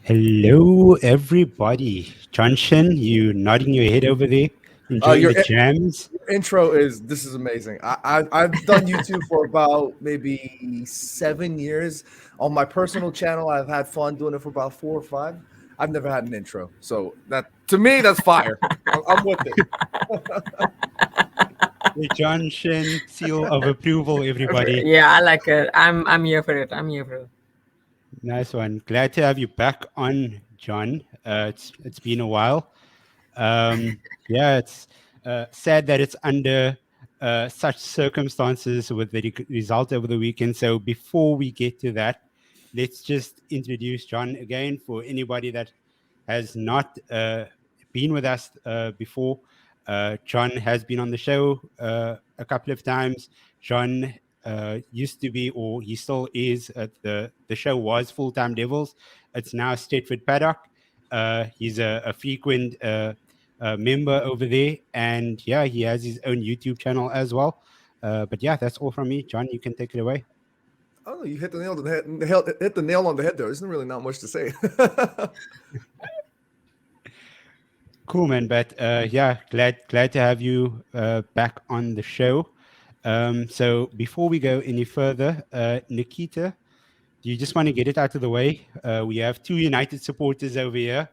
Hello, everybody. Shin, you nodding your head over there, enjoying Your the jams. intro is amazing. I've done YouTube for about maybe 7 years. On my personal channel, I've had fun doing it for about 4 or 5. I've never had an intro, so that to me that's fire. I'm with it. The Shin seal of approval, everybody. Yeah, I like it. I'm here for it. I'm here for it. Nice one. Glad to have you back on, John. It's been a while. Yeah, it's sad that it's under such circumstances with the result over the weekend. So before we get to that, let's just introduce John again for anybody that has not been with us before. John has been on the show a couple of times. John used to be, or he still is, the show was Full Time Devils. It's now Stedford Paddock. He's a frequent member over there, and yeah, he has his own YouTube channel as well. But yeah, that's all from me. John, you can take it away. Oh, you hit the nail on the head. Hit the nail on the head. There isn't really not much to say. Cool, man. But yeah, glad to have you back on the show. So before we go any further, Nikita, do you just want to get it out of the way? We have two United supporters over here.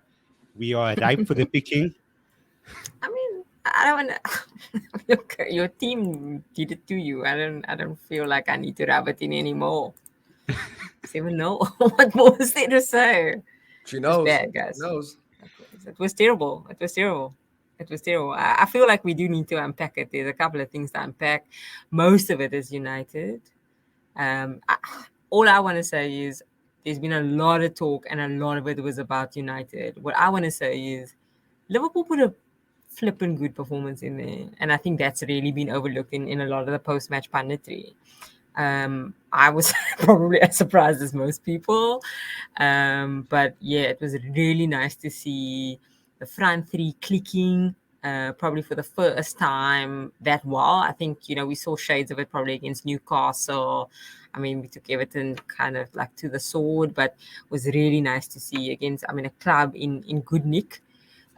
We are ripe for the picking. I mean, I don't want to. Okay, your team did it to you. I don't feel like I need to rub it in anymore. I don't even know what more is there to say. She knows. It's bad, guys. She knows. It was terrible. It was terrible. It was terrible. I feel like we do need to unpack it. There's a couple of things to unpack. Most of it is United. All I want to say is there's been a lot of talk, and a lot of it was about United. What I want to say is Liverpool put a flipping good performance in there, and I think that's really been overlooked in a lot of the post-match punditry. I was probably as surprised as most people, but yeah, it was really nice to see the front three clicking. Probably for the first time that well. I think we saw shades of it probably against Newcastle. I mean, we took Everton kind of like to the sword, but it was really nice to see against a club in good nick.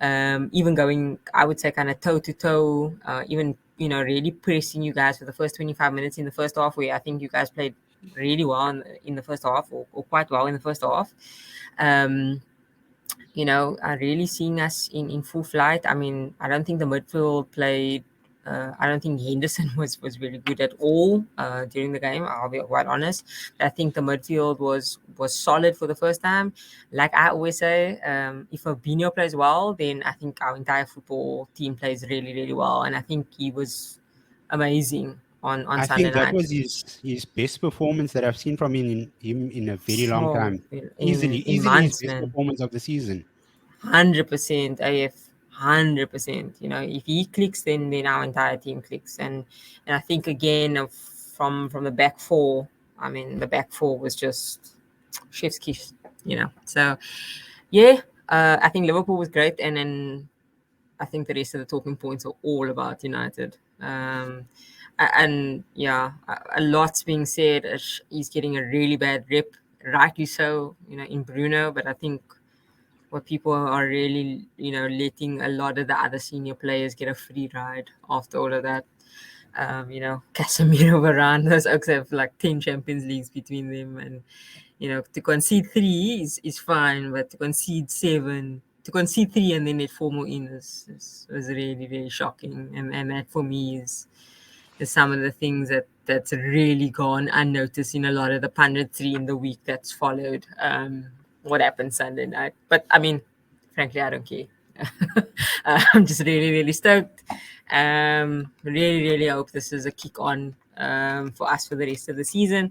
Even going, I would say, kind of toe to toe, even really pressing you guys for the first 25 minutes in the first half, where I think you guys played really well in the first half, or quite well in the first half. Really seeing us in full flight. I mean, I don't think the midfield played. I don't think Henderson was really good at all during the game. I'll be quite honest. I think the midfield was solid for the first time. Like I always say, if Fabinho plays well, then I think our entire football team plays really, really well. And I think he was amazing on I Sunday think that night. was his best performance that I've seen from him in a very long time. Easily months, his best man. performance of the season. 100% AF, 100%. If he clicks, then our entire team clicks. And I think again from the back four, the back four was just chef's kiss. So yeah, I think Liverpool was great, and then I think the rest of the talking points are all about United. And yeah, a lot's being said. He's getting a really bad rep, rightly so, in Bruno. But I think what people are really, letting a lot of the other senior players get a free ride after all of that. Casemiro, Varane, those oaks have like 10 Champions Leagues between them, and to concede 3 is fine, but to concede 7. To concede 3 and then let 4 more in was really, really shocking. And that for me is some of the things that's really gone unnoticed in a lot of the punditry in the week that's followed what happened Sunday night. But frankly, I don't care. I'm just really, really stoked. Really, really hope this is a kick on for us for the rest of the season.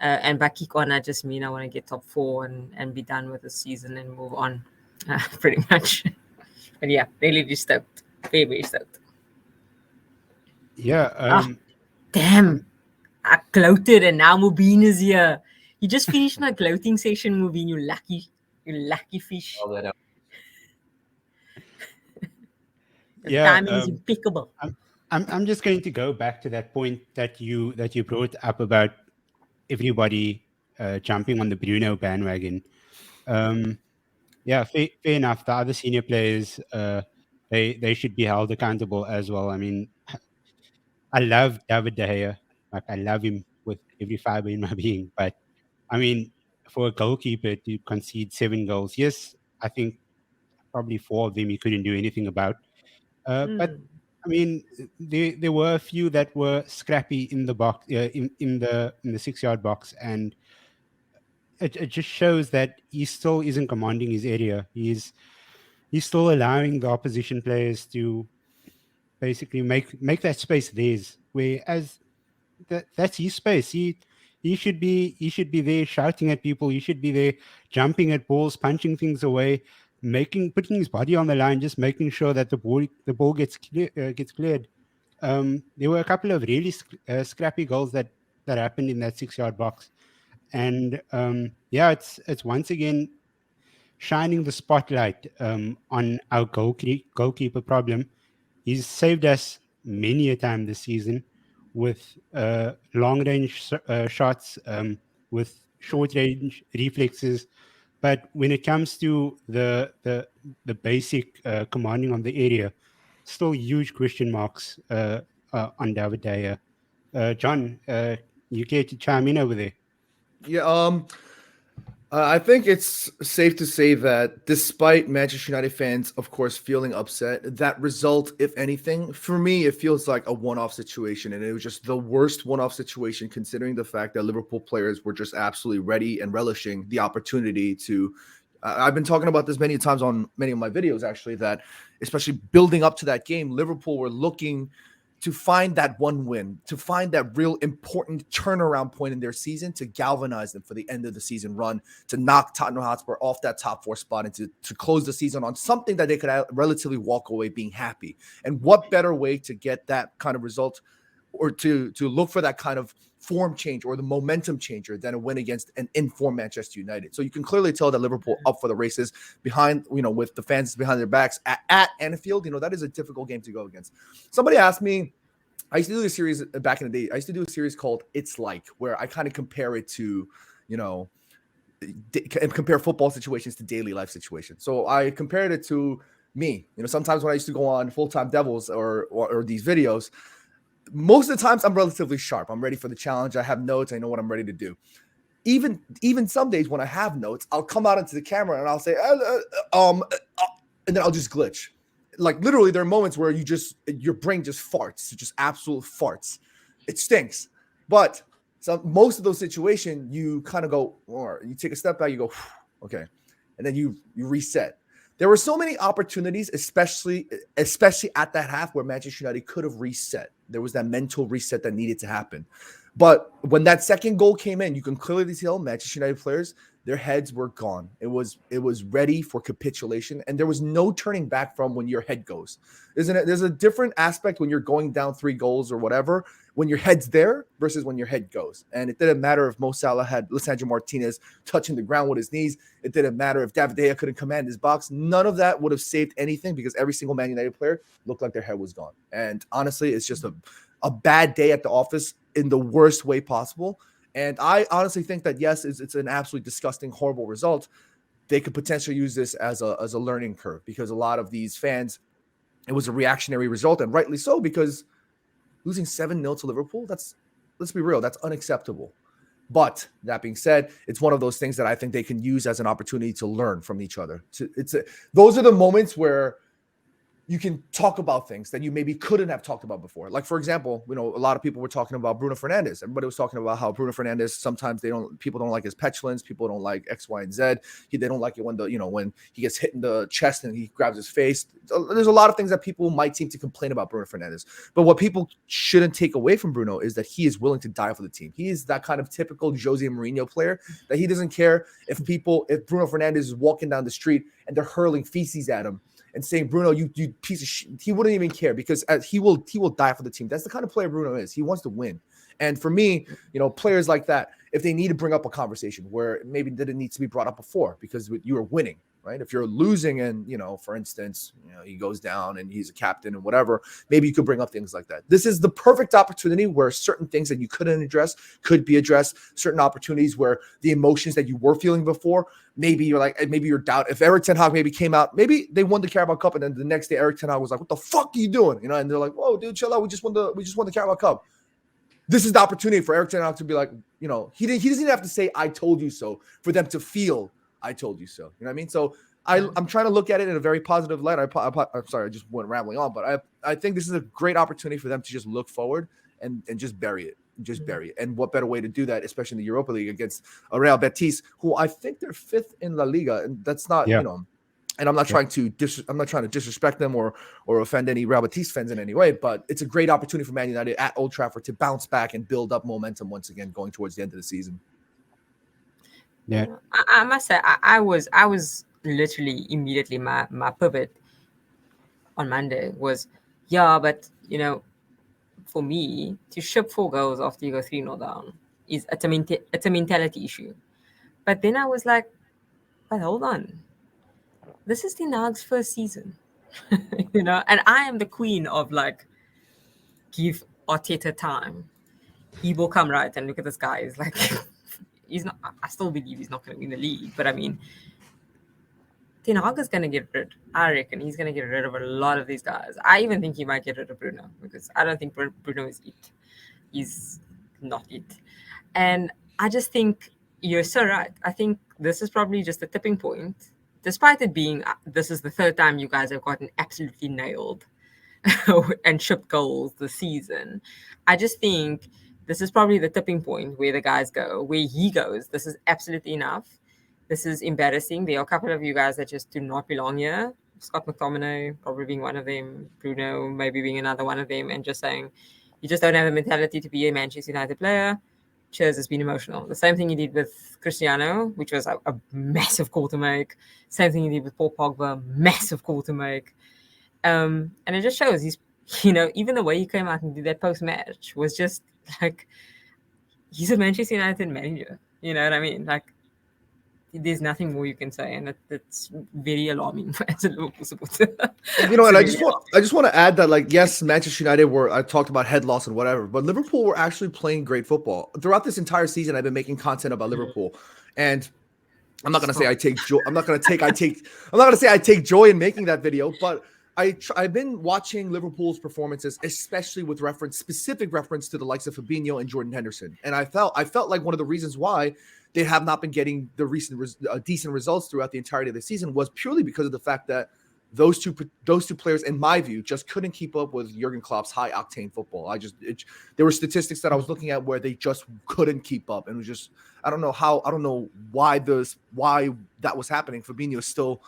And by kick on, I just mean I want to get top 4 and be done with the season and move on, pretty much. But yeah, really, really stoked. Very, very stoked. Yeah. Damn. I gloated and now Mubeen is here. You just finished my gloating session, Mubeen, you lucky fish. The timing is impeccable. I'm just going to go back to that point that you brought up about everybody jumping on the Bruno bandwagon. Yeah, fair enough. The other senior players, they should be held accountable as well. I mean, I love David De Gea. Like I love him with every fiber in my being. But I mean, for a goalkeeper to concede 7 goals, yes, I think probably 4 of them he couldn't do anything about. But I mean, there were a few that were scrappy in the box, in the 6 yard box, and it just shows that he still isn't commanding his area. He's still allowing the opposition players to basically make that space theirs. Whereas that's his space. He should be there shouting at people. He should be there jumping at balls, punching things away, putting his body on the line, just making sure that the ball gets cleared. There were a couple of really scrappy goals that happened in that 6 yard box, and yeah, it's once again shining the spotlight on our goalkeeper problem. He's saved us many a time this season with long range shots, with short range reflexes. But when it comes to the basic commanding on the area, still huge question marks on David Dyer. John, you care to chime in over there? Yeah, I think it's safe to say that despite Manchester United fans, of course, feeling upset, that result, if anything, for me, it feels like a one-off situation. And it was just the worst one-off situation, considering the fact that Liverpool players were just absolutely ready and relishing the opportunity to. I've been talking about this many times on many of my videos, actually, that especially building up to that game, Liverpool were looking to find that one win, to find that real important turnaround point in their season, to galvanize them for the end of the season run, to knock Tottenham Hotspur off that top 4 spot, and to close the season on something that they could relatively walk away being happy. And what better way to get that kind of result, or to look for that kind of form change or the momentum changer, than a win against an in-form Manchester United. So you can clearly tell that Liverpool up for the races, behind, with the fans behind their backs at Anfield. That is a difficult game to go against. Somebody asked me, I used to do a series back in the day. I used to do a series called It's Like, where I kind of compare it to, compare football situations to daily life situations. So I compared it to me. Sometimes when I used to go on Full-Time Devils or these videos, most of the times I'm relatively sharp. I'm ready for the challenge. I have notes. I know what I'm ready to do. Even some days when I have notes, I'll come out into the camera and I'll say, and then I'll just glitch. Like literally, there are moments where your brain just farts, just absolute farts. It stinks. But most of those situations, you kind of go, or you take a step back, you go, okay, and then you reset. There were so many opportunities, especially at that half, where Manchester United could have reset. There was that mental reset that needed to happen. But when that second goal came in, you can clearly tell Manchester United players, their heads were gone. It was ready for capitulation, and there was no turning back from when your head goes. Isn't it? There's a different aspect when you're going down 3 goals or whatever, when your head's there versus when your head goes. And it didn't matter if Mo Salah had Lisandro Martinez touching the ground with his knees. It didn't matter if David De Gea couldn't command his box. None of that would have saved anything, because every single Man United player looked like their head was gone. And honestly, it's just a bad day at the office in the worst way possible. And I honestly think that, yes, it's an absolutely disgusting, horrible result. They could potentially use this as a learning curve, because a lot of these fans, it was a reactionary result, and rightly so, because losing 7-0 to Liverpool, let's be real, that's unacceptable. But that being said, it's one of those things that I think they can use as an opportunity to learn from each other. Those are the moments where you can talk about things that you maybe couldn't have talked about before. Like, for example, a lot of people were talking about Bruno Fernandes. Everybody was talking about how Bruno Fernandes, sometimes people don't like his petulance. People don't like X, Y, and Z. They don't like it when when he gets hit in the chest and he grabs his face. There's a lot of things that people might seem to complain about Bruno Fernandes. But what people shouldn't take away from Bruno is that he is willing to die for the team. He is that kind of typical Jose Mourinho player, that he doesn't care if Bruno Fernandes is walking down the street and they're hurling feces at him and saying, Bruno, you piece of shit. He wouldn't even care, because he will die for the team. That's the kind of player Bruno is. He wants to win. And for me, players like that, if they need to bring up a conversation where maybe didn't need to be brought up before because you were winning, right? If you're losing and, for instance, he goes down and he's a captain and whatever, maybe you could bring up things like that. This is the perfect opportunity where certain things that you couldn't address could be addressed, certain opportunities where the emotions that you were feeling before, maybe you're doubt. If Eric Ten Hag maybe came out, maybe they won the Carabao Cup, and then the next day Eric Ten Hag was like, "What the fuck are you doing?" And they're like, "Whoa, dude, chill out. We just won the Carabao Cup." This is the opportunity for Eric Ten Hag to be like, he doesn't even have to say "I told you so" for them to feel "I told you so." You know what I mean? So I'm trying to look at it in a very positive light. I'm sorry, I just went rambling on, but I think this is a great opportunity for them to just look forward and just bury it. Just bury it. And what better way to do that, especially in the Europa League against Real Betis, who I think they're 5th in La Liga, and that's not, Yeah. and I'm not trying to disrespect them or offend any Real Betis fans in any way, but it's a great opportunity for Man United at Old Trafford to bounce back and build up momentum once again going towards the end of the season. Yeah. I must say, I was literally immediately my pivot on Monday was, yeah, but for me to ship 4 goals after you go 3-0 down it's a mentality issue. But then I was like, but hold on, this is Ten Hag's first season, and I am the queen of like, give Arteta time, he will come right. And look at this guy, is like, he's not. I still believe he's not going to win the league, but I mean, Ten Hag is going to get rid. I reckon he's going to get rid of a lot of these guys. I even think he might get rid of Bruno, because I don't think Bruno is it. He's not it. And I just think you're so right. I think this is probably just a tipping point, despite it being this is the 3rd time you guys have gotten absolutely nailed and shipped goals this season. I just think this is probably the tipping point where the guys go, where he goes, this is absolutely enough. This is embarrassing. There are a couple of you guys that just do not belong here. Scott McTominay probably being one of them, Bruno maybe being another one of them, and just saying, you just don't have a mentality to be a Manchester United player. Cheers, it's been emotional. The same thing he did with Cristiano, which was a massive call to make. Same thing he did with Paul Pogba, massive call to make. And it just shows he's, even the way he came out and did that post-match was just like, he's a Manchester United manager. You know what I mean? Like, there's nothing more you can say, and that's very alarming as a Liverpool supporter. And I just want to add that, like, yes, Manchester United I talked about head loss and whatever, but Liverpool were actually playing great football throughout this entire season. I've been making content about Liverpool, and I'm not gonna say I take joy. I'm not gonna say I take joy in making that video, but I've been watching Liverpool's performances, especially with specific reference to the likes of Fabinho and Jordan Henderson, and I felt like one of the reasons why they have not been getting the recent decent results throughout the entirety of the season was purely because of the fact that those two players, in my view, just couldn't keep up with Jurgen Klopp's high octane football. There were statistics that I was looking at where they just couldn't keep up, and it was just, I don't know why that was happening. Fabinho is still,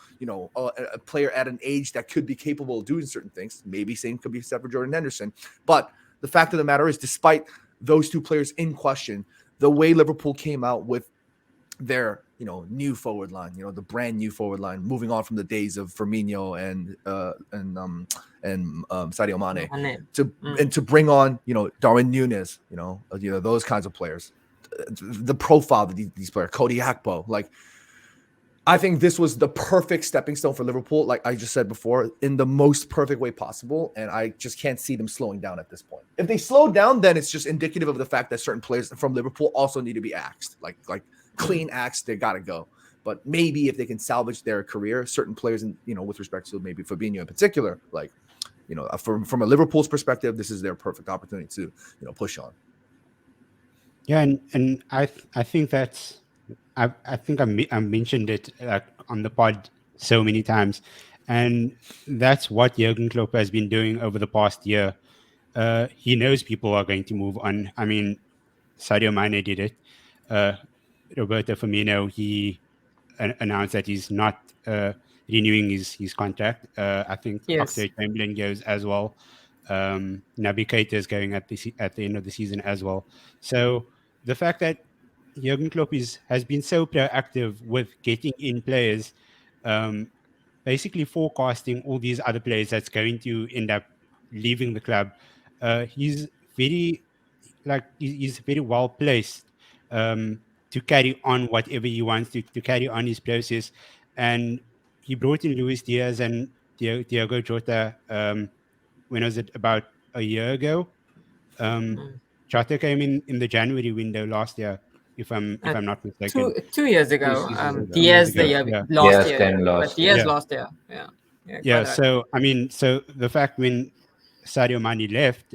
a player at an age that could be capable of doing certain things. Maybe same could be said for Jordan Henderson, but the fact of the matter is, despite those two players in question, the way Liverpool came out with their new forward line, the brand new forward line, moving on from the days of Firmino and Sadio Mane, to bring on Darwin Núñez, those kinds of players, the profile of these players, Cody Gakpo, like, I think this was the perfect stepping stone for Liverpool, like I just said before, in the most perfect way possible, and I just can't see them slowing down at this point. If they slow down, then it's just indicative of the fact that certain players from Liverpool also need to be axed, like clean axe, they got to go. But maybe if they can salvage their career, certain players, with respect to maybe Fabinho in particular, like, from a Liverpool's perspective, this is their perfect opportunity to, push on. Yeah, and I think that's, I think I mentioned it on the pod so many times, and that's what Jurgen Klopp has been doing over the past year. He knows people are going to move on. I mean, Sadio Mane did it. Roberto Firmino, he announced that he's not renewing his contract. I think Yes. Oxlade-Chamberlain goes as well. Naby Keita is going at the end of the season as well. So the fact that Jurgen Klopp has been so proactive with getting in players, um, basically forecasting all these other players that's going to end up leaving the club. He's very he's very well placed to carry on whatever he wants to carry on his process. And he brought in Luis Diaz and Diego Jota. When was it? About a year ago. Um, Jota came in the January window last year, if Uh, I'm not two mistaken. 2 years Two ago. seasons ago. 2 years Diaz the ago. year Yeah, last Diaz year, came but last Diaz year. yeah, last year. Yeah, yeah, yeah. quite right. So I mean, so the fact when Sadio Mane left,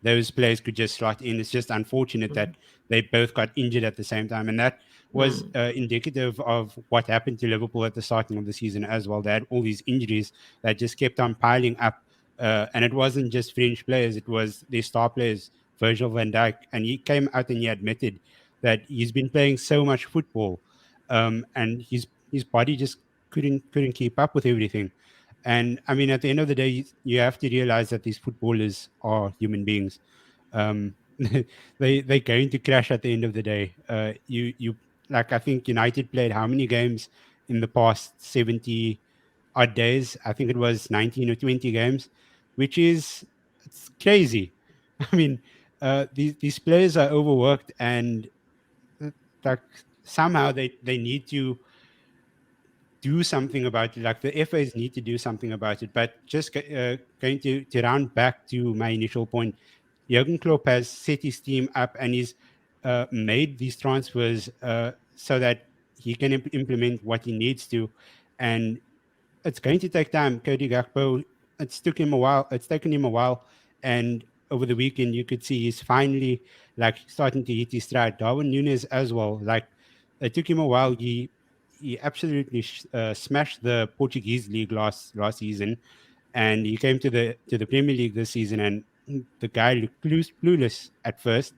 those players could just slot in. It's just unfortunate Mm, that they both got injured at the same time, and that was mm, indicative of what happened to Liverpool at the starting of the season as well. They had all these injuries that just kept on piling up, and it wasn't just French players; it was their star players, Virgil van Dijk, and he came out and he admitted that he's been playing so much football, and his body just couldn't keep up with everything. And I mean, at the end of the day, you have to realize that these footballers are human beings. Um, they're going to crash at the end of the day. You like I think United played how many games in the past 70 odd days? I think it was 19 or 20 games, which is it's crazy. I mean, these players are overworked and uh, like somehow they need to do something about it. Like the FAs need to do something about it. But just going to round back to my initial point, Jurgen Klopp has set his team up and he's made these transfers so that he can implement what he needs to. And it's going to take time. Cody Gakpo, It's taken him a while, and over the weekend you could see he's finally like starting to hit his stride. Darwin Nunes as well. Like it took him a while. He absolutely smashed the Portuguese league last season, and he came to the Premier League this season, and the guy looked clueless at first,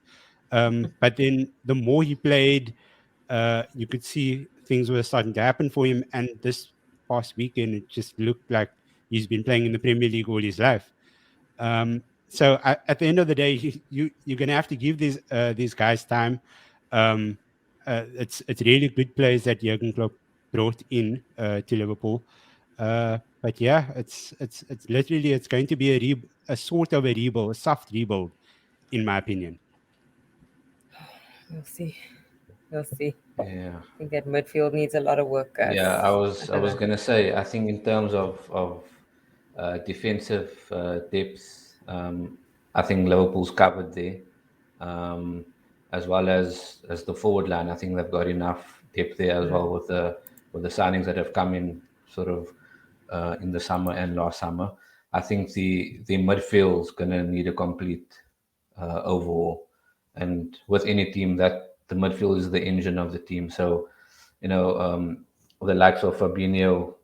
but then the more he played, you could see things were starting to happen for him. And this past weekend, it just looked like he's been playing in the Premier League all his life. At the end of the day, you're going to have to give these guys time. Um, it's really good players that Jurgen Klopp brought in to Liverpool. But yeah, it's literally it's going to be a sort of a rebuild, a soft rebuild, in my opinion. we'll see. We'll see. Yeah. I think that midfield needs a lot of work, guys. Yeah, I I don't was know. gonna say, I think in terms of defensive depth, I think Liverpool's covered there, um, as well as the forward line. I think they've got enough depth there as well with the signings that have come in sort of in the summer and last summer. I think the midfield's gonna need a complete overhaul, and with any team, that the midfield is the engine of the team. So, the likes of Fabinho,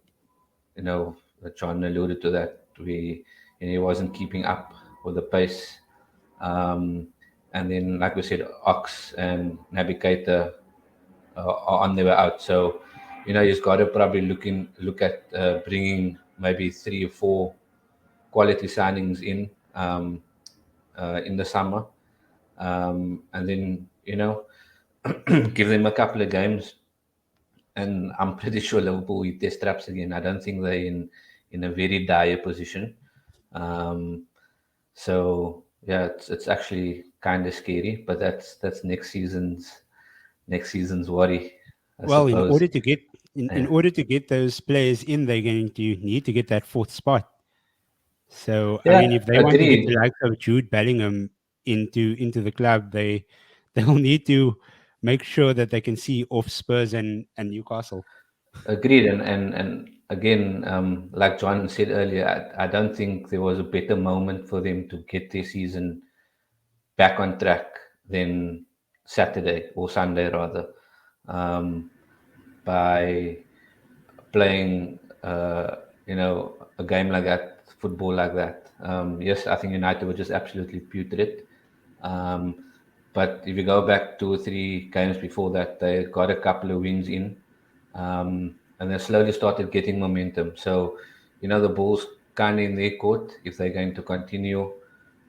John alluded to that. He wasn't keeping up with the pace. Um, and then, like we said, Ox and Naby Keita are on their way out. So, he's got to probably look at bringing maybe 3 or 4 quality signings in the summer, and then give them a couple of games, and I'm pretty sure Liverpool will test straps again. I don't think they're in a very dire position. Um, so yeah, it's actually kind of scary, but that's next season's worry, I Well, in suppose. order to get in Yeah, order to get those players in, they're going to need to get that fourth spot. So, I yeah, mean, if they want to get the agreed. likes of Jude Bellingham into the club, they'll need to make sure that they can see off Spurs and Newcastle. Agreed, and again, like John said earlier, I don't think there was a better moment for them to get their season back on track than Saturday or Sunday rather, by playing, a game like that, football like that. Yes, I think United were just absolutely putrid. Um, but if you go back 2 or 3 games before that, they got a couple of wins in, and they slowly started getting momentum. So, the ball's kind of in their court if they're going to continue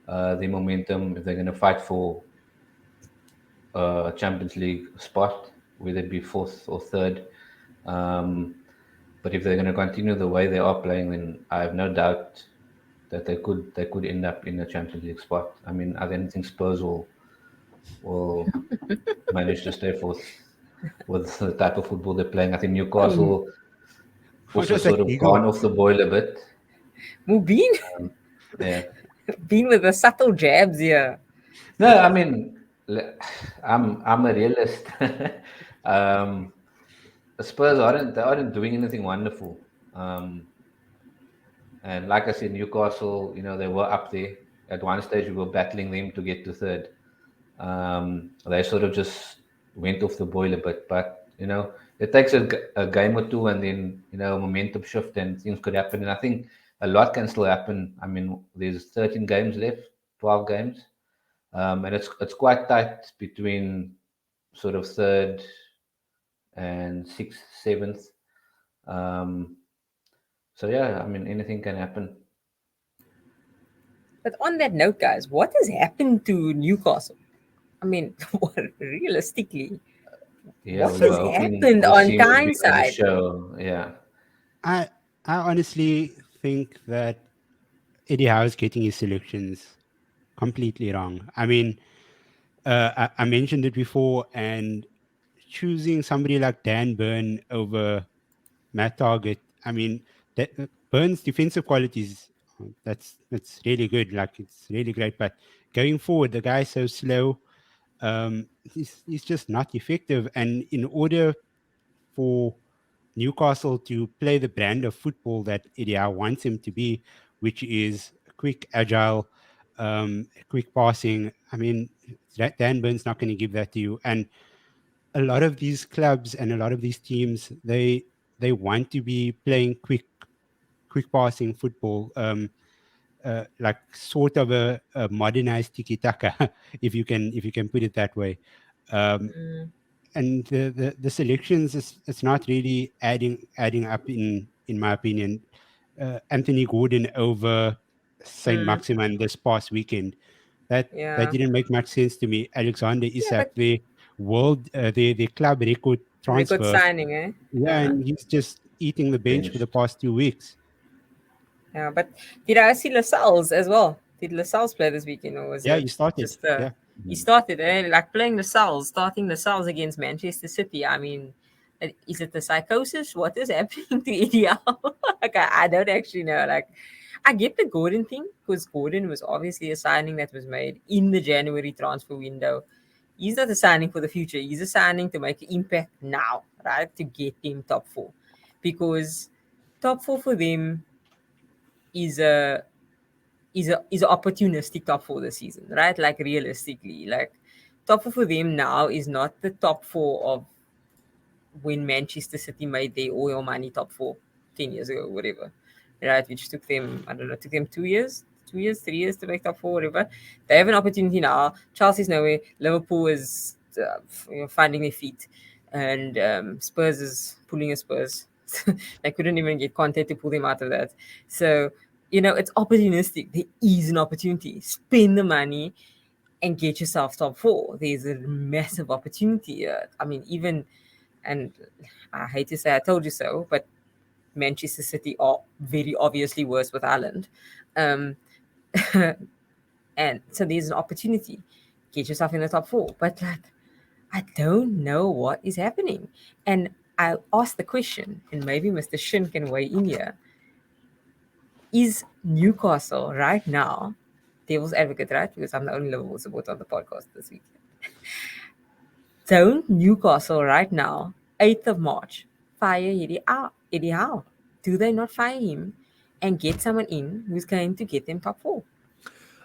their momentum, if they're going to fight for Champions League spot, whether it be fourth or third. Um, but if they're going to continue the way they are playing, then I have no doubt that they could end up in a Champions League spot. I mean, I don't think Spurs will manage to stay fourth with the type of football they're playing. I think Um, Newcastle What also was that sort of eagle? gone off the boil a bit. Mubeen, Yeah. been with the subtle jabs here. No, I mean, I'm a realist. um, the Spurs aren't doing anything wonderful. And like I said, Newcastle, they were up there. At one stage, we were battling them to get to third. They sort of just went off the boil a bit. But, it takes a game or two and then, momentum shift and things could happen. And I think a lot can still happen. I mean, there's 13 games left, 12 games. And it's quite tight between sort of third and sixth, seventh. Um, so, yeah, I mean, anything can happen. But on that note, guys, what has happened to Newcastle? I mean, realistically, Yeah, what we were has hoping happened on Ossie would be on the Tyneside? show. Yeah. I honestly think that Eddie Howe is getting his selections completely wrong. I mean, I mentioned it before, and choosing somebody like Dan Burn over Matt Target. I mean, that Burn's defensive qualities, that's really good. Like it's really great, but going forward, the guy's so slow. He's just not effective. And in order for Newcastle to play the brand of football that Eddie Howe wants him to be, which is quick, agile, quick passing. I mean, Dan Burn's not going to give that to you. And a lot of these clubs and a lot of these teams, they want to be playing quick passing football, like sort of a modernized tiki taka, if you can put it that way. Um, Mm, and the selections is it's not really adding up in my opinion. Anthony Gordon over Saint mm, Maximin this past weekend, that yeah. didn't make much sense to me. Alexander Yeah, Isak, but the club record record transfer, signing, eh? yeah, Yeah. and he's just eating the bench for the Benched. past 2 weeks. Yeah, but did I see Lascelles as well? Did Lascelles play this weekend, or was Yeah, it he started. just Yeah, he started? Like playing Lascelles, starting Lascelles against Manchester City. I mean, is it the psychosis? What is happening to Ideal? Like I don't actually know. Like I get the Gordon thing because Gordon was obviously a signing that was made in the January transfer window. He's not a signing for the future. He's a signing to make an impact now, right? To get them top four, because top four for them is a is a opportunistic top four this season, right? Like realistically, like top four for them now is not the top four of when Manchester City made their oil money top four 10 years ago, whatever. Right, which took them, I don't know, took them 2 years, 2 years, 3 years to make top four, whatever. They have an opportunity now. Chelsea's nowhere. Liverpool is finding their feet, and Spurs is pulling a Spurs. They couldn't even get Conte to pull them out of that. So it's opportunistic. There is an opportunity. Spend the money and get yourself top four. There's a massive opportunity here. I mean, even, and I hate to say I told you so, but Manchester City are very obviously worse with Ireland. Um, and so there's an opportunity. Get yourself in the top four. But like, I don't know what is happening. And I'll ask the question, and maybe Mr. Shin can weigh in here. Is Newcastle right now, devil's advocate, right? Because I'm the only Liverpool supporter on the podcast this week. Don't Newcastle right now, 8th of March, fire Eddie Howe? Do they not fire him and get someone in who's going to get them top four?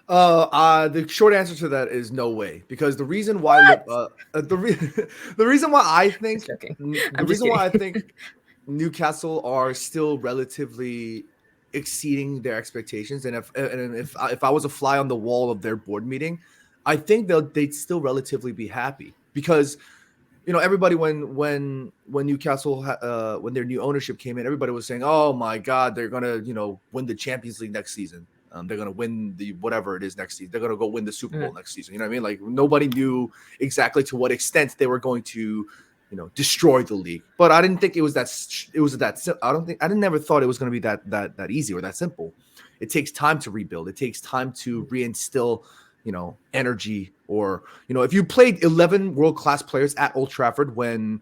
The short answer to that is no way, because the reason why What? the reason why I think Just joking. the I'm just reason why I kidding. think Newcastle are still relatively exceeding their expectations, and if I was a fly on the wall of their board meeting, I think they'd still relatively be happy, because everybody, when Newcastle when their new ownership came in, everybody was saying, oh my god, they're gonna win the Champions League next season. They're gonna win the whatever it is next season. They're gonna go win the Super Bowl next season. You know what I mean? Like, nobody knew exactly to what extent they were going to destroy the league. But I didn't think it was that I didn't never thought it was going to be that easy or that simple. It takes time to rebuild. It takes time to reinstill energy. Or if you played 11 world-class players at Old Trafford when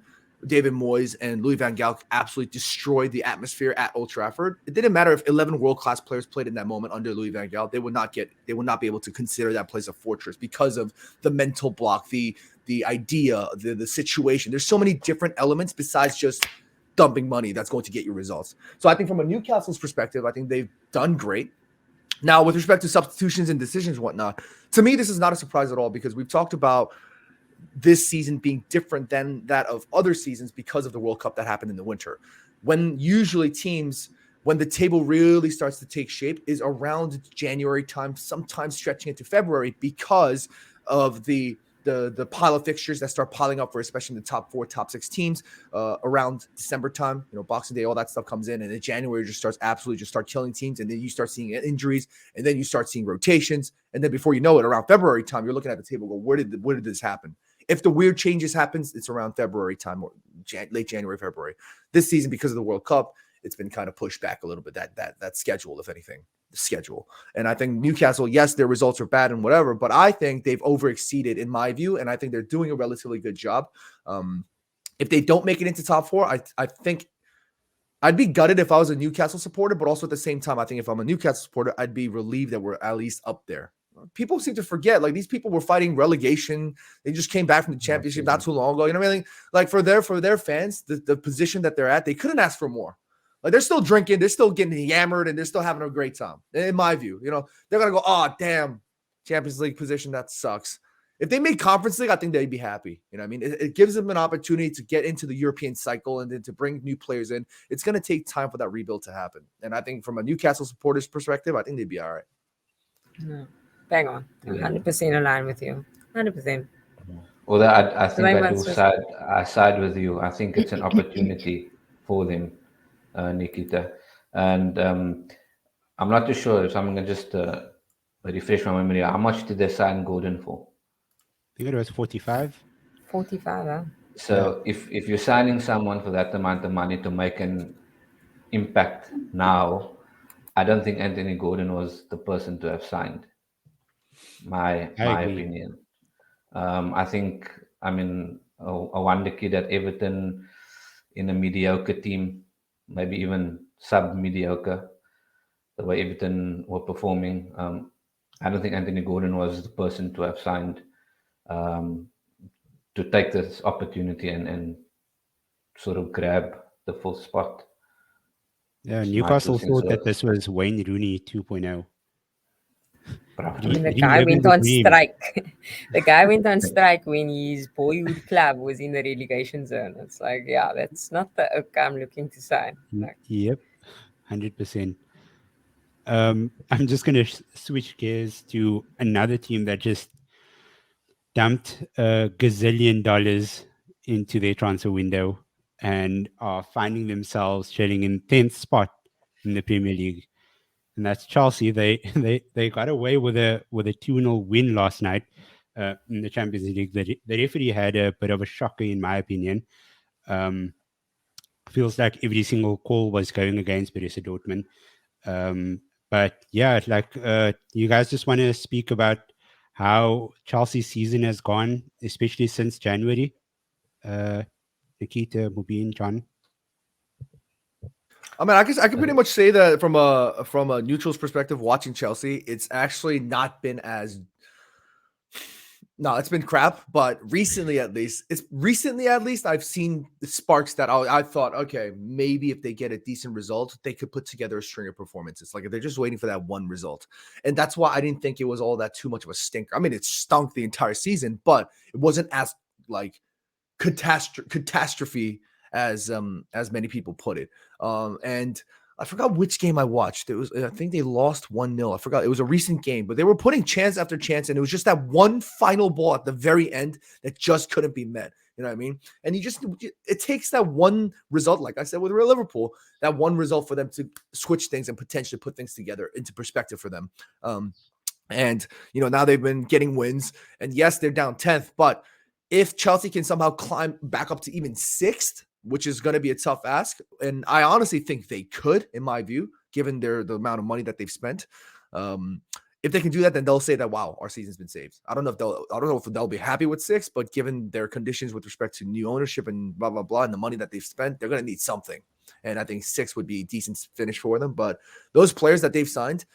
David Moyes and Louis van Gaal absolutely destroyed the atmosphere at Old Trafford. It didn't matter if 11 world-class players played in that moment under Louis van Gaal. They would not be able to consider that place a fortress because of the mental block, the idea, the situation. There's so many different elements besides just dumping money that's going to get you results. So I think from a Newcastle's perspective, I think they've done great. Now, with respect to substitutions and decisions and whatnot, to me, this is not a surprise at all because we've talked about this season being different than that of other seasons because of the World Cup that happened in the winter. When usually teams, when the table really starts to take shape is around January time, sometimes stretching into February because of the pile of fixtures that start piling up for especially the top 4, top 6 teams around December time, Boxing Day, all that stuff comes in, and in January just start killing teams, and then you start seeing injuries, and then you start seeing rotations, and then before you know it, around February time, you're looking at the table, go, where did this happen? If the weird changes happens, it's around February time or late January, February. This season, because of the World Cup, it's been kind of pushed back a little bit, that schedule, if anything. Schedule. And I think Newcastle, yes, their results are bad and whatever, but I think they've overexceeded in my view, and I think they're doing a relatively good job. If they don't make it into top 4, I think I'd be gutted if I was a Newcastle supporter, but also at the same time, I think if I'm a Newcastle supporter, I'd be relieved that we're at least up there. People seem to forget, like, these people were fighting relegation. They just came back from the championship not too long ago. You know what I mean? Like, for their fans, the position that they're at, they couldn't ask for more. Like, they're still drinking, they're still getting hammered, and they're still having a great time. In my view, they're gonna go, oh damn, Champions League position, that sucks. If they made Conference League, I think they'd be happy. You know what I mean? It gives them an opportunity to get into the European cycle and then to bring new players in. It's gonna take time for that rebuild to happen. And I think from a Newcastle supporter's perspective, I think they'd be all right. No. Bang on. 100% aligned with you. 100%. Although I think I side with you. I think it's an opportunity for them, Nikita. And I'm not too sure, so I'm going to just refresh my memory. How much did they sign Gordon for? I think it was 45. 45, huh? So if you're signing someone for that amount of money to make an impact now, I don't think Anthony Gordon was the person to have signed. My opinion. I think, a wonder kid at Everton in a mediocre team, maybe even sub-mediocre, the way Everton were performing. I don't think Anthony Gordon was the person to have signed to take this opportunity and sort of grab the full spot. Yeah, Newcastle thought that this was Wayne Rooney 2.0. The guy went on strike. The guy went on strike when his boyhood club was in the relegation zone. It's like, yeah, that's not the oak I'm looking to sign. Yep, 100%. I'm just going to switch gears to another team that just dumped $1 gazillion into their transfer window and are finding themselves chilling in 10th spot in the Premier League. And that's Chelsea. They got away with a 2-0 win last night in the Champions League. The referee had a bit of a shocker, in my opinion. Feels like every single call was going against Borussia Dortmund. But yeah, you guys just want to speak about how Chelsea's season has gone, especially since January. Nikita, Mubeen, John. I mean, I can pretty much say that from a neutral's perspective, watching Chelsea, it's actually not been as. No, it's been crap. But recently, at least, I've seen the sparks that I thought, okay, maybe if they get a decent result, they could put together a string of performances. Like, if they're just waiting for that one result, and that's why I didn't think it was all that too much of a stinker. I mean, it stunk the entire season, but it wasn't as like catastrophe as many people put it. And I forgot which game I watched. I think they lost 1-0. I forgot. It was a recent game, but they were putting chance after chance, and it was just that one final ball at the very end that just couldn't be met. You know what I mean? And it takes that one result, like I said with Liverpool, that one result for them to switch things and potentially put things together into perspective for them. And now they've been getting wins, and yes, they're down 10th, but if Chelsea can somehow climb back up to even 6th, which is going to be a tough ask, and I honestly think they could, in my view, given the amount of money that they've spent, if they can do that, then they'll say that, wow, our season's been saved. I don't know if they'll be happy with 6, but given their conditions with respect to new ownership and blah, blah, blah, and the money that they've spent, they're going to need something. And I think 6 would be a decent finish for them. But those players that they've signed,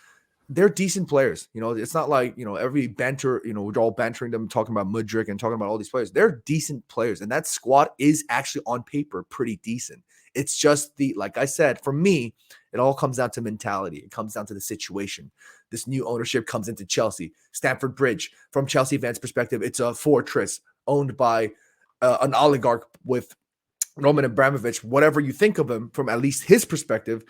they're decent players. You know, it's not like, you know, every banter, you know, we're all bantering them, talking about Mudryk and talking about all these players. They're decent players. And that squad is actually on paper pretty decent. It's just like I said, for me, it all comes down to mentality. It comes down to the situation. This new ownership comes into Chelsea. Stamford Bridge, from Chelsea fans' perspective, it's a fortress owned by an oligarch with Roman Abramovich. Whatever you think of him, from at least his perspective,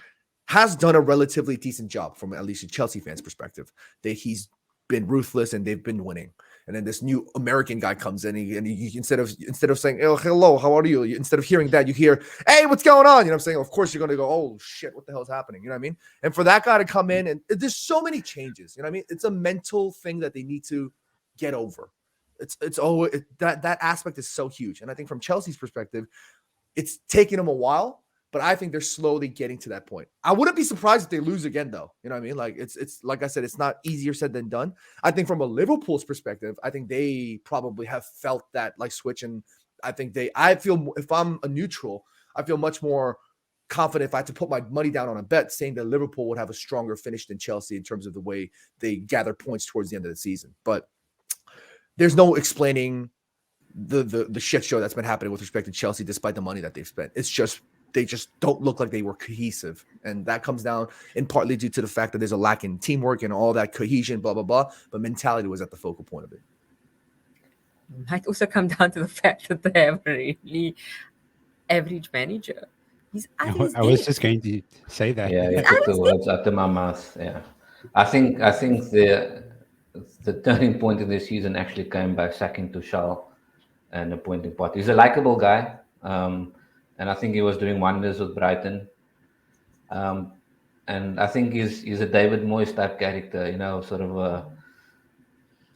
has done a relatively decent job from at least a Chelsea fans' perspective. He's been ruthless and they've been winning. And then this new American guy comes in, and he instead of saying, "Oh, hello, how are you?" Instead of hearing that, you hear, "Hey, what's going on?" You know what I'm saying? Of course, you're going to go, "Oh shit, what the hell is happening?" You know what I mean? And for that guy to come in, and there's so many changes. You know what I mean? It's a mental thing that they need to get over. That aspect is so huge. And I think from Chelsea's perspective, it's taken them a while. But I think they're slowly getting to that point. I wouldn't be surprised if they lose again, though. You know what I mean? Like it's like I said, it's not easier said than done. I think from a Liverpool's perspective, I think they probably have felt that like switch, and I feel if I'm a neutral, I feel much more confident if I had to put my money down on a bet, saying that Liverpool would have a stronger finish than Chelsea in terms of the way they gather points towards the end of the season. But there's no explaining the shit show that's been happening with respect to Chelsea, despite the money that they've spent. It's just they just don't look like they were cohesive. And that comes down in partly due to the fact that there's a lack in teamwork and all that cohesion, blah, blah, blah. But mentality was at the focal point of it. Might also come down to the fact that they have a really average manager. He's I was just going to say that. Yeah, you took the words out of my mouth. Yeah. I think the turning point in this season actually came by sacking Tuchel and appointing Potter. He's a likable guy. And I think he was doing wonders with Brighton. And I think he's a David Moyes type character, you know, sort of a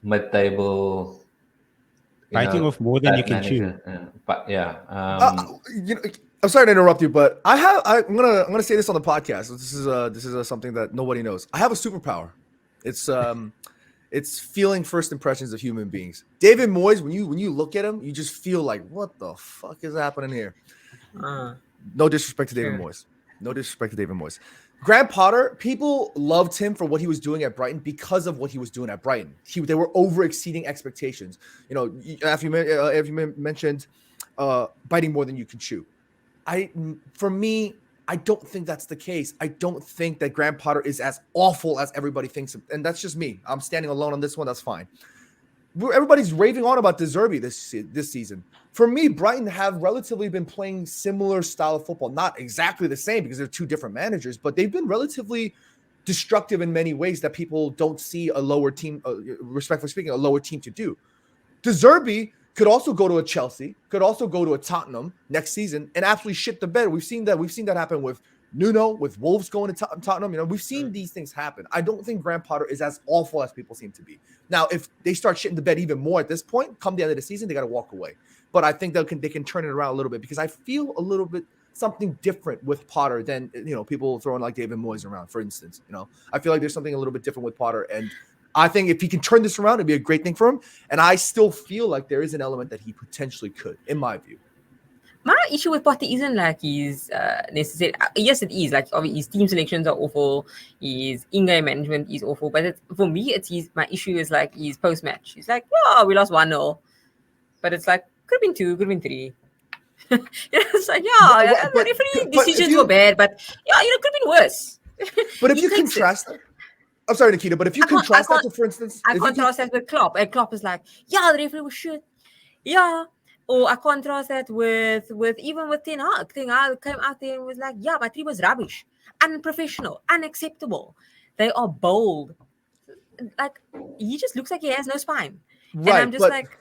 mid-table, biting off more than you can chew. Yeah. But yeah, I'm sorry to interrupt you, but I'm gonna say this on the podcast. This is something that nobody knows. I have a superpower. It's feeling first impressions of human beings. David Moyes, when you look at him, you just feel like, what the fuck is happening here? No disrespect to David Moyes. No disrespect to David Moyes. Graham Potter, people loved him for what he was doing at Brighton because of what he was doing at Brighton. They were over exceeding expectations. You know, after you mentioned biting more than you can chew. For me, I don't think that's the case. I don't think that Graham Potter is as awful as everybody thinks. And that's just me. I'm standing alone on this one. That's fine. Everybody's raving on about De Zerbi this season. For me, Brighton have relatively been playing similar style of football. Not exactly the same because they're two different managers, but they've been relatively destructive in many ways that people don't see a lower team, respectfully speaking, a lower team to do. De Zerbi could also go to a Chelsea, could also go to a Tottenham next season and absolutely shit the bed. We've seen that happen with Nuno, with Wolves going to Tottenham. You know, we've seen these things happen. I don't think Graham Potter is as awful as people seem to be. Now, if they start shitting the bed even more at this point, come the end of the season, they got to walk away. But I think they can turn it around a little bit because I feel a little bit something different with Potter than, you know, people throwing like David Moyes around, for instance. You know, I feel like there's something a little bit different with Potter, and I think if he can turn this around, it'd be a great thing for him. And I still feel like there is an element that he potentially could, in my view. My issue with Potter isn't like he's necessary. Yes, it is. Like, obviously, his team selections are awful. His in-game management is awful. But for me, my issue is like his post-match. He's like, yeah, we lost 1-0. But it's like, could have been 2, could have been 3. It's like, the referee decisions were bad, but yeah, you know, could have been worse. But if you contrast that, I'm sorry, Nikita, but if you contrast that to, for instance, I contrast that with Klopp, and Klopp is like, yeah, the referee was shit. Yeah. Or I contrast that with even with Ten Hag. Ten Hag came out there and was like, yeah, my team was rubbish, unprofessional, unacceptable. They are bold. Like, he just looks like he has no spine. Right, and I'm just like,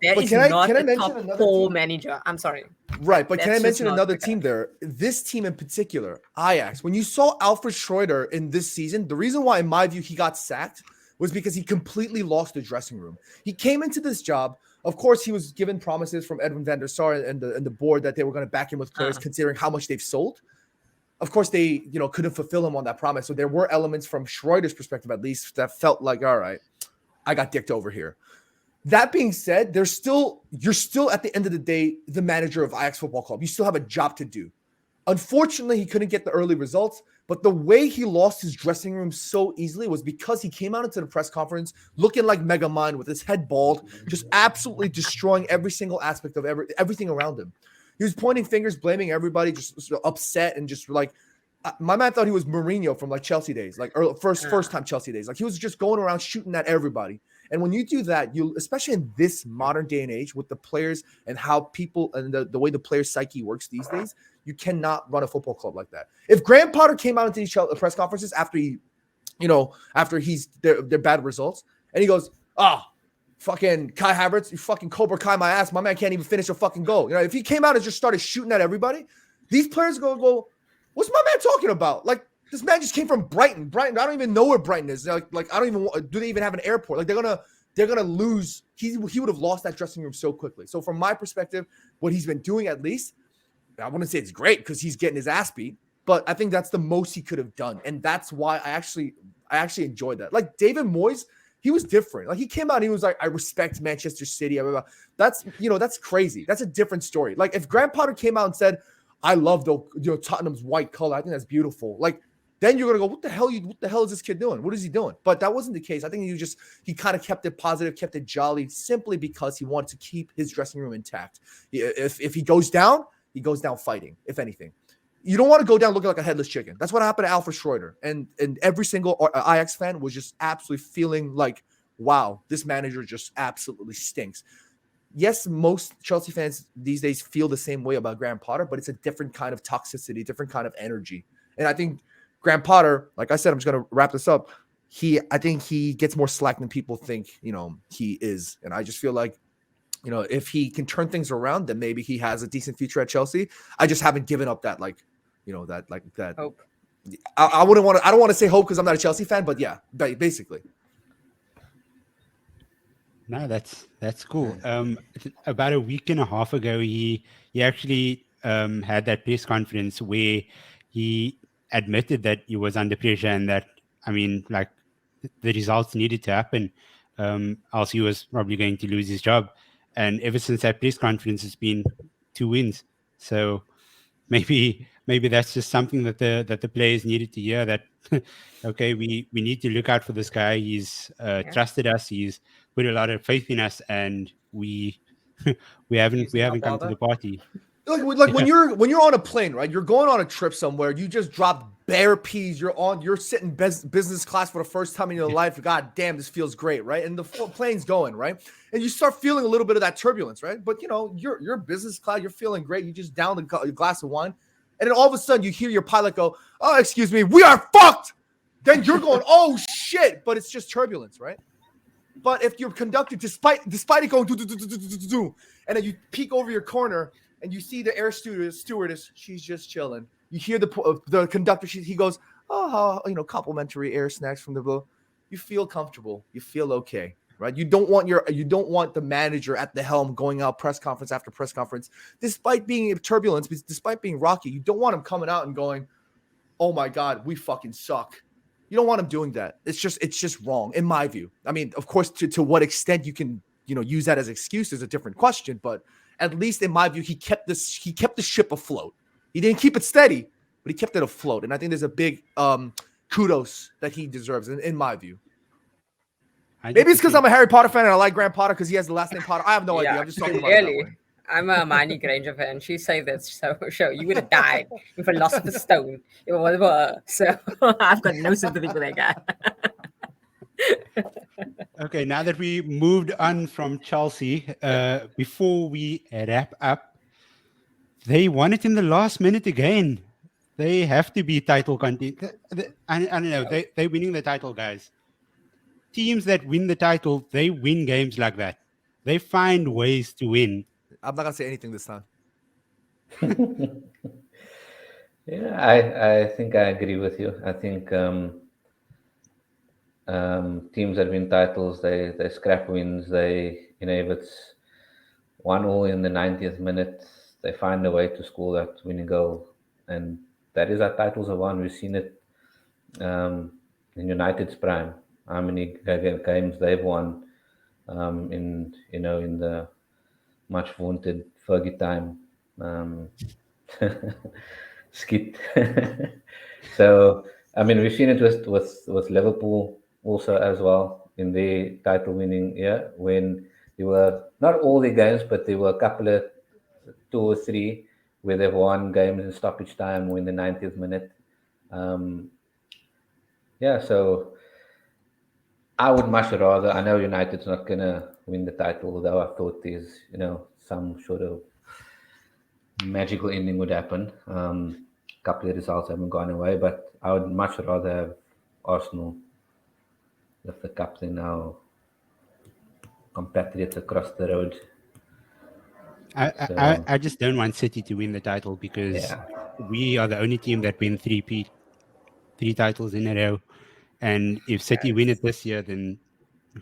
that is not the top 4 manager. I'm sorry. Right, but can I mention another team there? This team in particular, Ajax. When you saw Alfred Schroeder in this season, the reason why, in my view, he got sacked was because he completely lost the dressing room. He came into this job. Of course, he was given promises from Edwin van der Sar and the board that they were going to back him with players, considering how much they've sold. of course, they couldn't fulfill him on that promise. So there were elements from Schroeder's perspective, at least, that felt like, all right, I got dicked over here. That being said, you're still at the end of the day the manager of Ajax Football Club. You still have a job to do. Unfortunately, he couldn't get the early results, but the way he lost his dressing room so easily was because he came out into the press conference looking like Megamind with his head bald, just absolutely destroying every single aspect of everything around him. He was pointing fingers, blaming everybody, just upset, and just like, my man thought he was Mourinho from like Chelsea days, like first time Chelsea days. Like he was just going around shooting at everybody. And when you do that, you, especially in this modern day and age with the players and how people and the way the player's psyche works these days, you cannot run a football club like that. If Graham Potter came out into these press conferences after their bad results, and he goes, fucking Kai Havertz, you fucking Cobra Kai my ass, my man can't even finish a fucking goal. If he came out and just started shooting at everybody, these players go, what's my man talking about? Like, this man just came from Brighton. I don't even know where Brighton is. Like I don't even do they even have an airport? Like they're gonna lose. He would have lost that dressing room so quickly. So from my perspective, what he's been doing, at least, I wouldn't say it's great because he's getting his ass beat, but I think that's the most he could have done, and that's why I actually enjoyed that. Like David Moyes, he was different. Like he came out and he was like, I respect Manchester City. Blah, blah, blah. That's crazy. That's a different story. Like if Graham Potter came out and said, I love Tottenham's white color, I think that's beautiful. Like, then you're gonna go, what the hell is this kid doing? What is he doing? But that wasn't the case. I think he kind of kept it positive, kept it jolly, simply because he wanted to keep his dressing room intact. If he goes down fighting. If anything, you don't want to go down looking like a headless chicken. That's what happened to Alfred Schroeder, and every single Ajax fan was just absolutely feeling like, wow, this manager just absolutely stinks. Yes, most Chelsea fans these days feel the same way about Graham Potter, but it's a different kind of toxicity, different kind of energy, and I think Graham Potter, like I said, I'm just going to wrap this up. I think he gets more slack than people think, he is. And I just feel like, if he can turn things around, then maybe he has a decent future at Chelsea. I just haven't given up that, that hope. I don't want to say hope because I'm not a Chelsea fan, but yeah, basically. No, that's cool. About a week and a half ago, he actually had that press conference where he admitted that he was under pressure and that, the results needed to happen, else he was probably going to lose his job. And ever since that press conference, it's been 2 wins. So maybe that's just something that the players needed to hear, that okay, we need to look out for this guy. He's trusted us. He's put a lot of faith in us, and we haven't come to the party. Like when you're on a plane, right? You're going on a trip somewhere. You just dropped bare peas. You're sitting business class for the first time in your life. God damn, this feels great, right? And the plane's going, right? And you start feeling a little bit of that turbulence, right? But you're business class. You're feeling great. You just down a glass of wine, and then all of a sudden you hear your pilot go, "Oh, excuse me, we are fucked." Then you're going, "Oh shit!" But it's just turbulence, right? But if you're conducted, despite it going do, and then you peek over your corner and you see the air stewardess, she's just chilling. You hear the conductor, he goes, "Oh, complimentary air snacks from the blue." You feel comfortable. You feel okay, right? You don't want the manager at the helm going out press conference after press conference, despite being turbulence, despite being rocky. You don't want him coming out and going, "Oh my God, we fucking suck." You don't want him doing that. It's just wrong, in my view. I mean, of course, to what extent you can, use that as excuse is a different question. But at least in my view, he kept the ship afloat. He didn't keep it steady, but he kept it afloat. And I think there's a big kudos that he deserves, in my view. Maybe it's because I'm a Harry Potter fan and I like Graham Potter because he has the last name Potter. I have no idea. I'm just talking about it that way. I'm a Hermione Granger fan. She said that show you would have died in Philosopher's Stone. So I've got no sympathy for that guy. Okay, now that we moved on from Chelsea, before we wrap up, they won it in the last minute again. They have to be title content. I don't know. They're winning the title, guys. Teams that win the title, they win games like that. They find ways to win. I'm not gonna say anything this time. Yeah, I think I agree with you. I think teams that win titles, they scrap wins. If it's 1-1 in the 90th minute, they find a way to score that winning goal, and that is our titles have won. We've seen it in United's prime. How many games they've won in the much vaunted Fergie time. Skit. So I mean, we've seen it with Liverpool also as well in their title winning year, when there were not all the games, but there were a couple of 2 or 3 where they've won games in stoppage time or in the 90th minute. So I would much rather. I know United's not gonna win the title, although I thought there's some sort of magical ending would happen. A couple of results haven't gone away, but I would much rather have Arsenal lift the cup than our compatriots across the road. I just don't want City to win the title, because we are the only team that win three titles in a row. And if City win it this year, then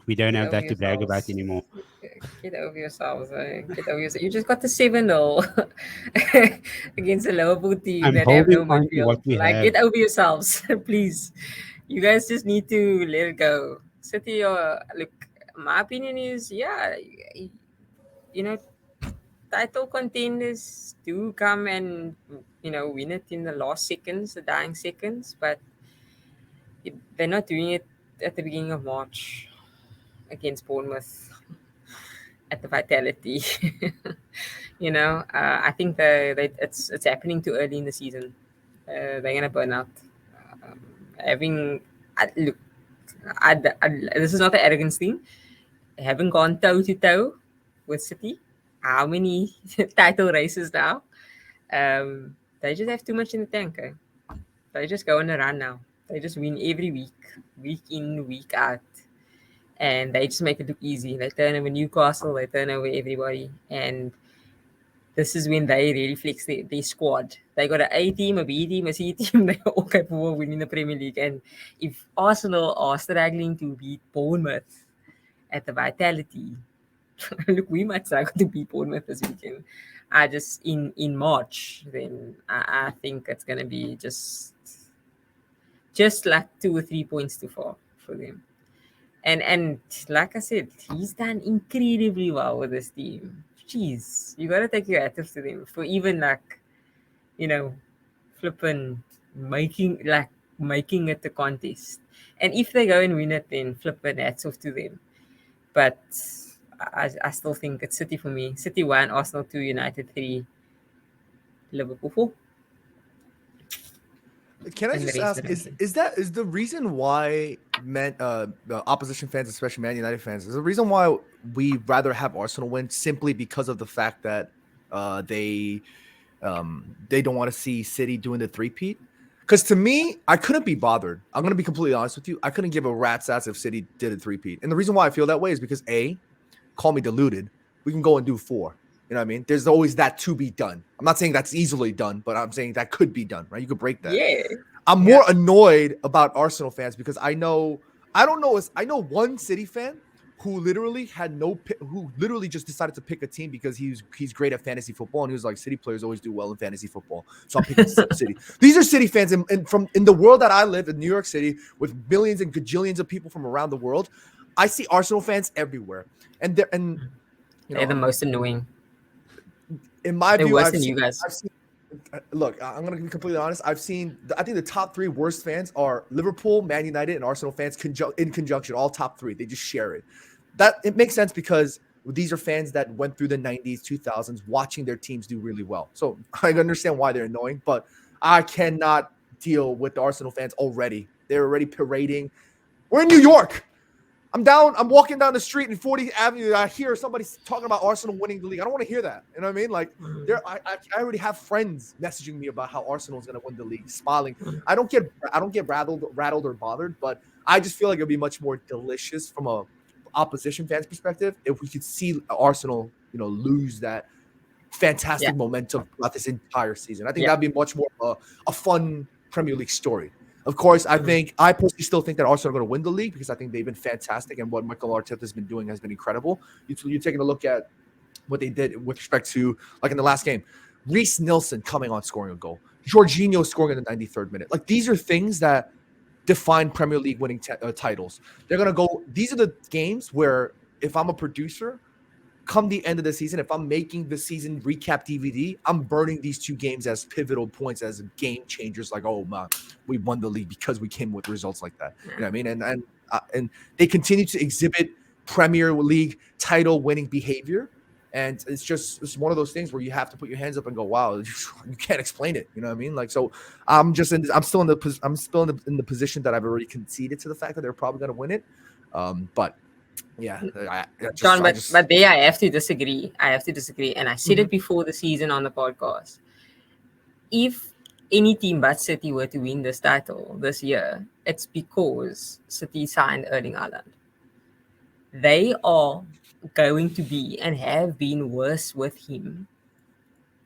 we don't have that to brag about anymore. Get over yourselves. Get over yourselves. You just got the 7-0 against the Liverpool team I'm that have no holding on to what midfield. we Like, have. get over yourselves, please. You guys just need to let it go. City, look, my opinion is, title contenders do come and win it in the last seconds, the dying seconds, but they're not doing it at the beginning of March against Bournemouth at the Vitality. I think it's happening too early in the season. They're gonna burn out. Look, this is not an arrogance thing. Having gone toe to toe with City, how many title races now? They just have too much in the tank. They just go on a run now. They just win every week in, week out. And they just make it look easy. They turn over Newcastle, they turn over everybody. And this is when they really flex their squad. They got an A team, a B team, a C team. They're all capable of winning the Premier League. And if Arsenal are struggling to beat Bournemouth at the Vitality, look, we might struggle to beat Bournemouth this weekend. In March, then I think it's going to be just like 2 or 3 points too far for them. And like I said, he's done incredibly well with this team. Jeez, you got to take your hat off to them for even flipping, making it a contest. And if they go and win it, then flipping hats off to them. But I still think it's City for me. City 1, Arsenal 2, United 3, Liverpool 4. Can I just ask, is the reason why the opposition fans, especially Man United fans, is the reason why we rather have Arsenal win simply because of the fact that they don't want to see City doing the three-peat? Because to me, I couldn't be bothered. I'm going to be completely honest with you. I couldn't give a rat's ass if City did a three-peat. And the reason why I feel that way is because call me deluded, we can go and do 4. You know what I mean? There's always that to be done. I'm not saying that's easily done, but I'm saying that could be done, right? You could break that. Yeah. I'm more annoyed about Arsenal fans because I know one City fan who literally just decided to pick a team because he's great at fantasy football, and he was like, City players always do well in fantasy football, so I'm picking City. These are City fans, and from in the world that I live in, New York City, with millions and gajillions of people from around the world, I see Arsenal fans everywhere, and they're the most annoying. In my view, worse than you guys. Look, I'm going to be completely honest. I think the top 3 worst fans are Liverpool, Man United, and Arsenal fans in conjunction, all top 3. They just share it. It makes sense because these are fans that went through the 90s, 2000s, watching their teams do really well. So I understand why they're annoying, but I cannot deal with the Arsenal fans already. They're already parading. We're in New York. I'm walking down the street in 40th Avenue. I hear somebody talking about Arsenal winning the league. I don't want to hear that. You know what I mean? Like, I already have friends messaging me about how Arsenal is going to win the league, smiling. I don't get rattled or bothered, but I just feel like it'd be much more delicious from a opposition fans perspective if we could see Arsenal, lose that fantastic momentum throughout this entire season. I think that'd be much more a fun Premier League story. Of course, I personally still think that Arsenal are going to win the league because I think they've been fantastic, and what Mikel Arteta has been doing has been incredible. You're taking a look at what they did with respect to, like in the last game, Reece Nelson coming on scoring a goal. Jorginho scoring in the 93rd minute. Like, these are things that define Premier League winning titles. They're going to go, these are the games where if I'm a producer, come the end of the season, if I'm making the season recap DVD, I'm burning these 2 games as pivotal points, as game changers. Like, oh man, we won the league because we came with results like that. You know what I mean? And they continue to exhibit Premier League title winning behavior. And it's one of those things where you have to put your hands up and go, wow, you can't explain it. You know what I mean? Like, so I'm still in the position that I've already conceded to the fact that they're probably going to win it. But yeah, John, but there I have to disagree. And I said it before the season on the podcast. If any team but City were to win this title this year, it's because City signed Erling Haaland. They are going to be and have been worse with him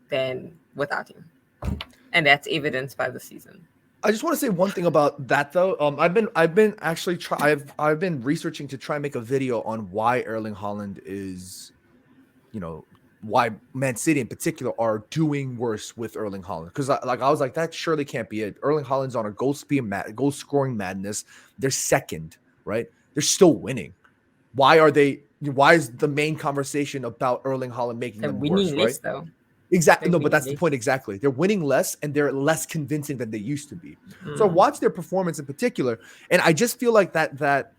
than without him. And that's evidenced by the season. I just want to say one thing about that though. I've been researching to try and make a video on why Erling Haaland is, why Man City in particular are doing worse with Erling Haaland. Because I was like, that surely can't be it. Erling Haaland's on a goal scoring madness. They're second, right? They're still winning. Why is the main conversation about Erling Haaland making them worse, right? Though. Exactly. No, but that's the point. Exactly. They're winning less and they're less convincing than they used to be. So watch their performance in particular. And I just feel like that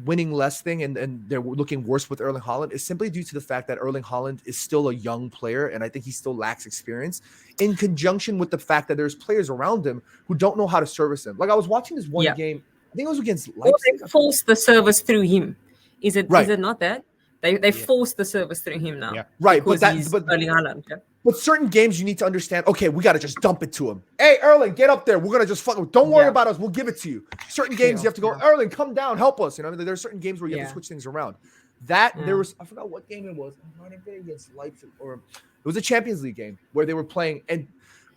winning less thing and they're looking worse with Erling Haaland is simply due to the fact that Erling Haaland is still a young player. And I think he still lacks experience in conjunction with the fact that there's players around him who don't know how to service him. Like, I was watching this one game. I think it was against Leipzig. They forced the service through him. Is it not that? They forced the service through him now. Yeah. Right. But Erling Haaland. Yeah. But certain games you need to understand, okay, we got to just dump it to him. Hey, Erling, get up there. We're going to just don't worry about us. We'll give it to you. Certain games you have to go, Erling, come down, help us. There's certain games where you have to switch things around. There was, I forgot what game it was. It might have been against Leipzig, or it was a Champions League game where they were playing, and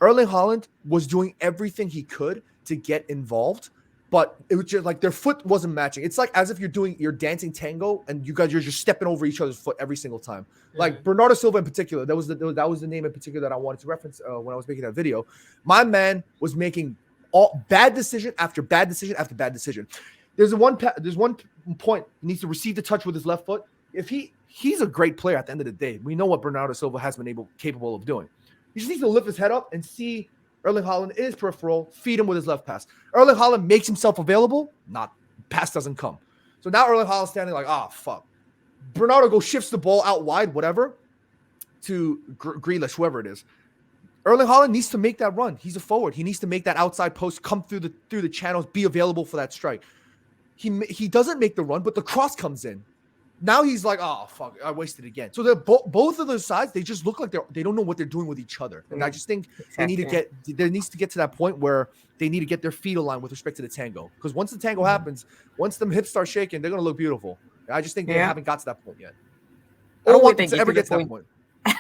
Erling Haaland was doing everything he could to get involved. But it was just like their foot wasn't matching. It's like as if you're dancing tango and you're just stepping over each other's foot every single time. Like Bernardo Silva in particular, that was the name in particular that I wanted to reference when I was making that video. My man was making all bad decision after bad decision after bad decision. There's one point he needs to receive the touch with his left foot. If he's a great player at the end of the day, we know what Bernardo Silva has been capable of doing. He just needs to lift his head up and see Erling Haaland in his peripheral, feed him with his left pass. Erling Haaland makes himself available, pass doesn't come. So now Erling Haaland's standing like, fuck. Bernardo shifts the ball out wide, whatever, to Grealish, whoever it is. Erling Haaland needs to make that run. He's a forward. He needs to make that outside post, come through the channels, be available for that strike. He doesn't make the run, but the cross comes in. Now he's like, fuck, I wasted again. So both of those sides, they just look like they don't know what they're doing with each other. And I just think there needs to get to that point where they need to get their feet aligned with respect to the tango. Because once the tango happens, once them hips start shaking, they're going to look beautiful. And I just think they haven't got to that point yet. I don't want them to ever get to that point.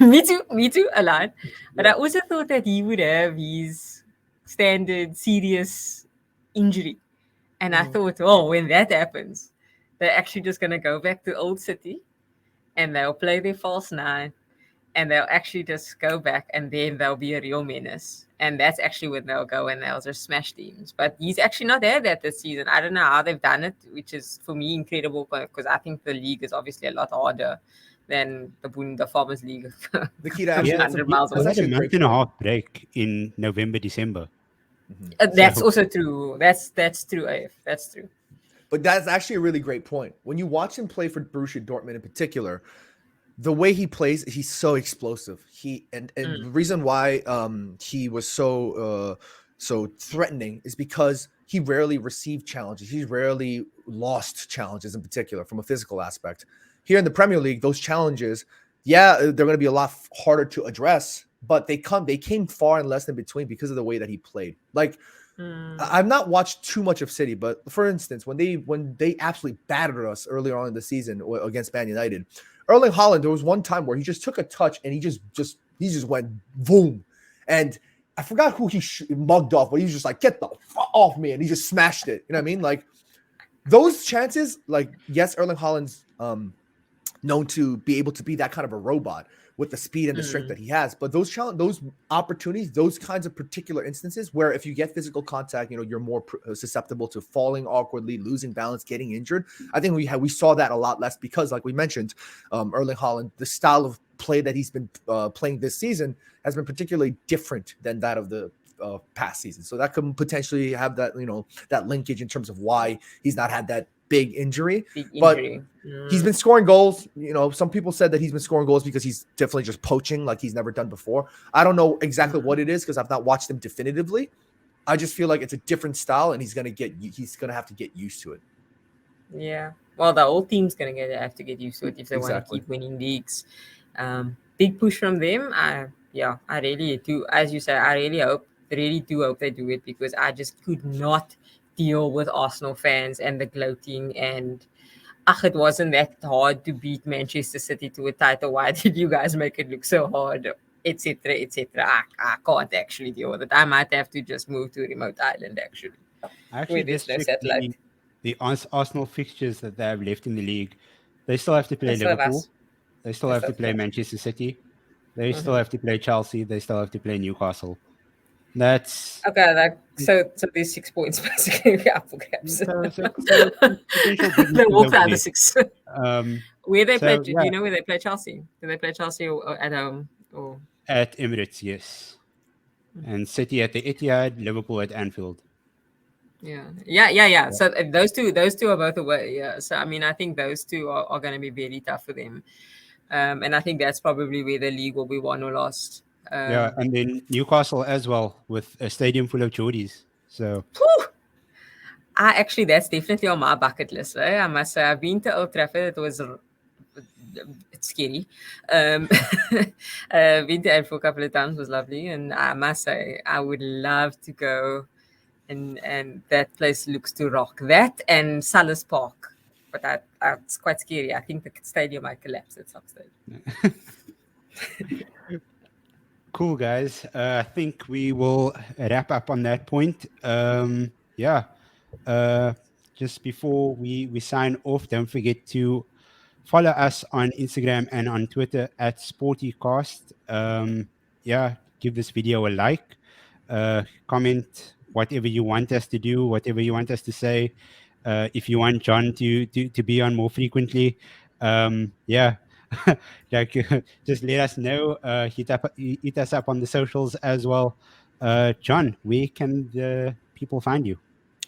Me too, a lot. But I also thought that he would have his standard serious injury. And I thought, when that happens, they're actually just going to go back to Old City and they'll play their false nine and they'll actually just go back and then they'll be a real menace. And that's actually when they'll go and they'll just smash teams. But he's actually not had that this season. I don't know how they've done it, which is for me incredible because I think the league is obviously a lot harder than the Farmers League. Nikita, that's a month and a half break in November, December. That's also true. That's true, AF. That's true. But that's actually a really great point. When you watch him play for Borussia Dortmund in particular, the way he plays, he's so explosive. And the reason why he was so threatening is because he rarely received challenges. He rarely lost challenges in particular from a physical aspect. Here in the Premier League, those challenges, they're going to be a lot harder to address, but they came far and less than between because of the way that he played. Like, I've not watched too much of City, but for instance, when they absolutely battered us earlier on in the season against Man United, Erling Haaland, there was one time where he just took a touch and he just went boom, and I forgot who he mugged off, but he was just like, "Get the fuck off me," and he just smashed it. You know what I mean? Like those chances, like yes, Erling Haaland's known to be able to be that kind of a robot, with the speed and the strength that he has. But those opportunities, those kinds of particular instances where if you get physical contact, you're more susceptible to falling awkwardly, losing balance, getting injured. I think we saw that a lot less because, like we mentioned, Erling Haaland, the style of play that he's been playing this season has been particularly different than that of the past season. So that could potentially have that, that linkage in terms of why he's not had that big injury. But he's been scoring goals. Some people said that he's been scoring goals because he's definitely just poaching like he's never done before. I don't know exactly what it is because I've not watched him definitively. I just feel like it's a different style and he's going to have to get used to it. Yeah. Well, the whole team's going to have to get used to it if they want to keep winning leagues. Big push from them. I really do. As you say, I really do hope they do it because I just could not deal with Arsenal fans and the gloating and it wasn't that hard to beat Manchester City to a title. Why did you guys make it look so hard? Etc. I can't actually deal with it. I might have to just move to a remote island actually. Actually, there's no satellite. The Arsenal fixtures that they have left in the league, they still have to play Liverpool. They still have to play Manchester City. They still have to play Chelsea. They still have to play Newcastle. That's okay. So there's 6 points basically up for grabs. They walk out the 6. Where they play? Yeah. Do you know where they play Chelsea? Do they play Chelsea or at home or at Emirates? Yes, and City at the Etihad, Liverpool at Anfield. Yeah. So those two are both away. Yeah. So I mean, I think those two are going to be very tough for them. And I think that's probably where the league will be won or lost. And then Newcastle as well with a stadium full of Geordies. So that's definitely on my bucket list. I must say I've been to Old Trafford. It's scary. Been to Anfield a couple of times. It was lovely, and I must say I would love to go. And that place looks to rock. That and Sellers Park, but that's quite scary. I think the stadium might collapse at some stage. Cool, guys. I think we will wrap up on that point. Just before we sign off, don't forget to follow us on Instagram and on Twitter at SportyCast. Give this video a like, comment whatever you want us to do, whatever you want us to say. If you want John to be on more frequently, just let us know. Hit us up on the socials as well. John, where can the people find you?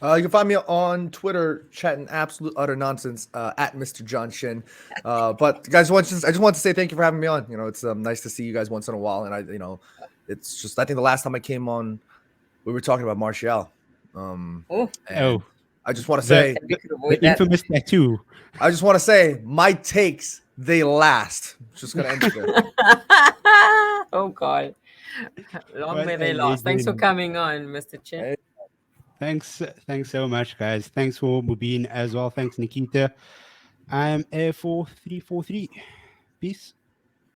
You can find me on Twitter chatting absolute utter nonsense at Mr. John Shin. But guys, I just want to say thank you for having me on. It's nice to see you guys once in a while, and it's just I think the last time I came on, we were talking about Martial. I just want to say the infamous tattoo. I just want to say my takes, they last. Just gonna end it there. Oh God, long may they last. Thanks for coming on, Mr. Chin. Thanks so much, guys. Thanks for Mubeen as well. Thanks, Nikita. I'm 3FOUR3. Peace.